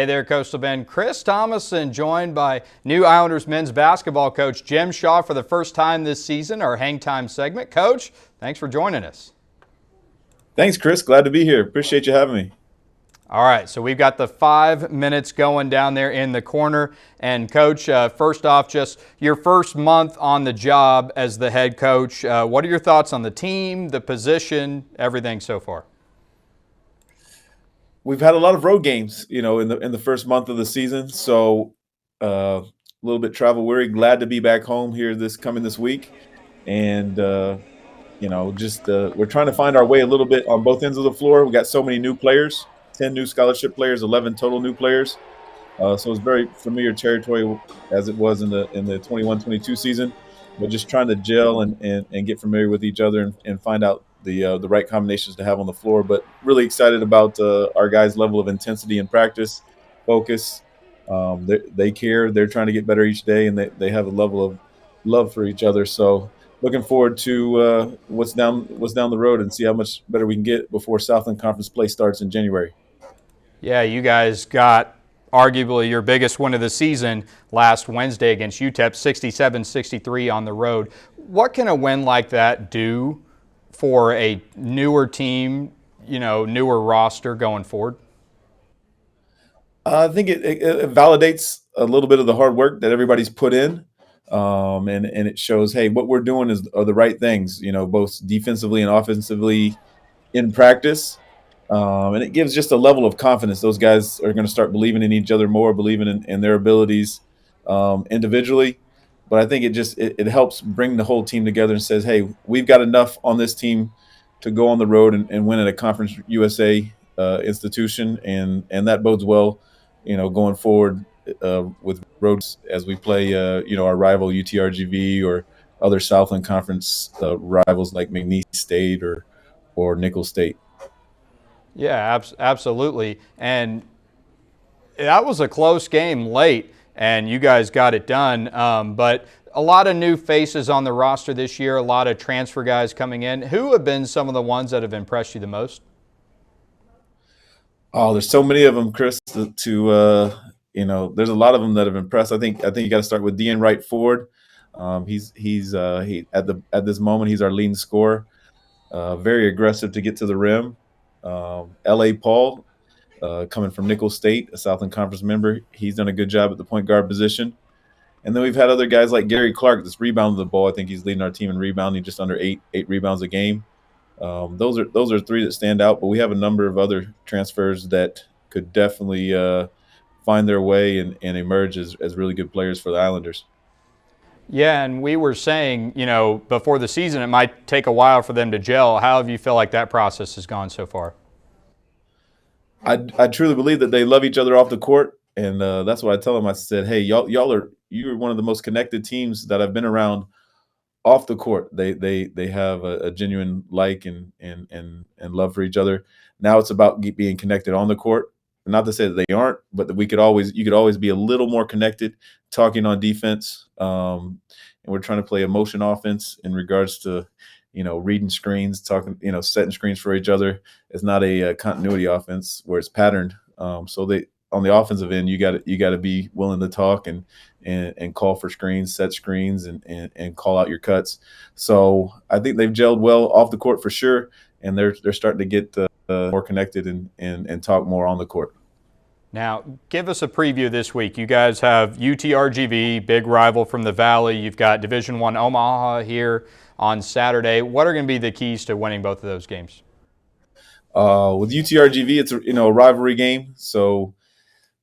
Hey there, Coastal Bend. Chris Thomasson joined by new Islanders men's basketball coach Jim Shaw for the first time this season, our Hang Time segment. Coach, thanks for joining us. Thanks, Chris. Glad to be here. Appreciate you having me. All right, so we've got the 5 minutes going down there in the corner. And Coach, first off, just your first month on the job as the head coach. What are your thoughts on the team, the position, everything so far? We've had a lot of road games, in the first month of the season. So a little bit travel weary. Glad to be back home here this week, and we're trying to find our way a little bit on both ends of the floor. We got so many new players, 10 new scholarship players, 11 total new players. So it's very familiar territory as it was in the 21-22 season, but just trying to gel and get familiar with each other and find out the right combinations to have on the floor. But really excited about our guys' level of intensity in practice, focus. They care. They're trying to get better each day, and they have a level of love for each other. So looking forward to what's down the road and see how much better we can get before Southland Conference play starts in January. Yeah, you guys got arguably your biggest win of the season last Wednesday against UTEP, 67-63 on the road. What can a win like that do for a newer team, newer roster going forward? I think it validates a little bit of the hard work that everybody's put in, and it shows, hey, what we're doing are the right things, both defensively and offensively in practice. And it gives just a level of confidence. Those guys are going to start believing in each other more, believing in their abilities individually. But I think it helps bring the whole team together and says, hey, we've got enough on this team to go on the road and win at a Conference USA institution, and that bodes well, going forward with roads as we play, our rival UTRGV or other Southland Conference rivals like McNeese State or Nicholls State. Yeah, absolutely. And that was a close game late, and you guys got it done. But a lot of new faces on the roster this year, a lot of transfer guys coming in. Who have been some of the ones that have impressed you the most? Oh, there's so many of them, Chris. There's a lot of them that have impressed. I think you got to start with Dean Wright Ford. He at this moment he's our leading scorer. Very aggressive to get to the rim. L.A. Paul, coming from Nicholls State, a Southland Conference member, he's done a good job at the point guard position. And then we've had other guys like Gary Clark that's rebounded the ball. I think he's leading our team in rebounding, just under eight rebounds a game. Those are three that stand out, but we have a number of other transfers that could definitely find their way and emerge as really good players for the Islanders. Yeah, and we were saying, before the season, it might take a while for them to gel. How have you feel like that process has gone so far? I truly believe that they love each other off the court, and that's what I tell them. I said, hey, you're one of the most connected teams that I've been around off the court. They have a genuine like and love for each other. Now it's about being connected on the court. Not to say that they aren't, but that you could always be a little more connected, talking on defense. And we're trying to play a motion offense in regards to, reading screens, talking, setting screens for each other. It's not a continuity offense where it's patterned. So on the offensive end, you got to be willing to talk and call for screens, set screens, and call out your cuts. So I think they've gelled well off the court for sure, and they're starting to get more connected and talk more on the court. Now, give us a preview this week. You guys have UTRGV, big rival from the Valley. You've got Division I Omaha here on Saturday. What are going to be the keys to winning both of those games? With UTRGV, it's a rivalry game. So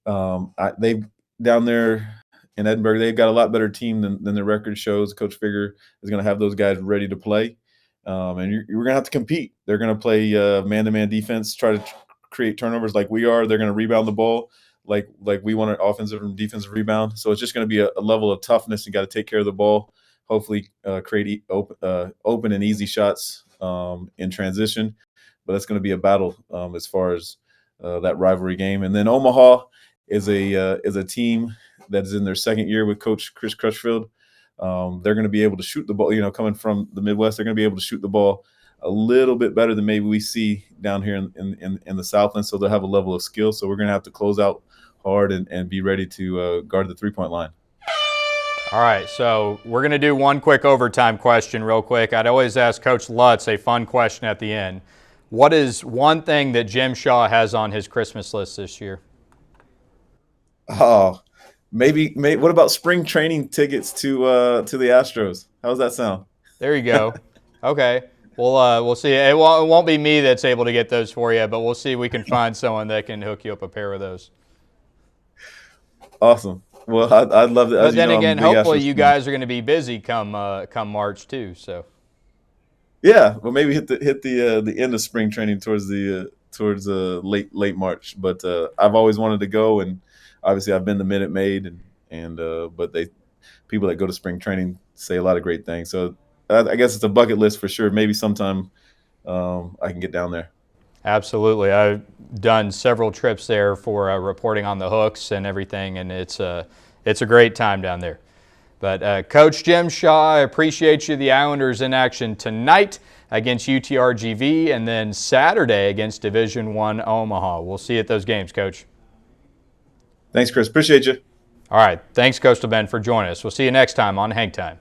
they've down there in Edinburgh, they've got a lot better team than their record shows. Coach Figger is going to have those guys ready to play, and you're going to have to compete. They're going to play man-to-man defense, try to create turnovers like we are. They're going to rebound the ball like we want an offensive and defensive rebound. So it's just going to be a level of toughness. You got to take care of the ball. Hopefully, create open and easy shots in transition. But that's going to be a battle as far as that rivalry game. And then Omaha is a team that is in their second year with Coach Chris Crutchfield. They're going to be able to shoot the ball. Coming from the Midwest, they're going to be able to shoot the ball a little bit better than maybe we see down here in the Southland. So they'll have a level of skill. So we're going to have to close out hard and be ready to guard the 3-point line. All right, so we're going to do one quick overtime question real quick. I'd always ask Coach Lutz a fun question at the end. What is one thing that Jim Shaw has on his Christmas list this year? Oh, maybe what about spring training tickets to the Astros? How does that sound? There you go. Okay. We'll see. It won't be me that's able to get those for you, but we'll see if we can find someone that can hook you up a pair of those. Awesome. Well, I'd love to. But then again, hopefully you guys are going to be busy come March too. So. Yeah, well, maybe hit the end of spring training towards late March. But I've always wanted to go, and obviously I've been to Minute Maid, but people that go to spring training say a lot of great things. So I guess it's a bucket list for sure. Maybe sometime I can get down there. Absolutely. I've done several trips there for reporting on the hooks and everything, and it's a great time down there. But Coach Jim Shaw, I appreciate you. The Islanders in action tonight against UTRGV and then Saturday against Division I Omaha. We'll see you at those games, Coach. Thanks, Chris. Appreciate you. All right. Thanks, Coastal Bend, for joining us. We'll see you next time on Hang Time.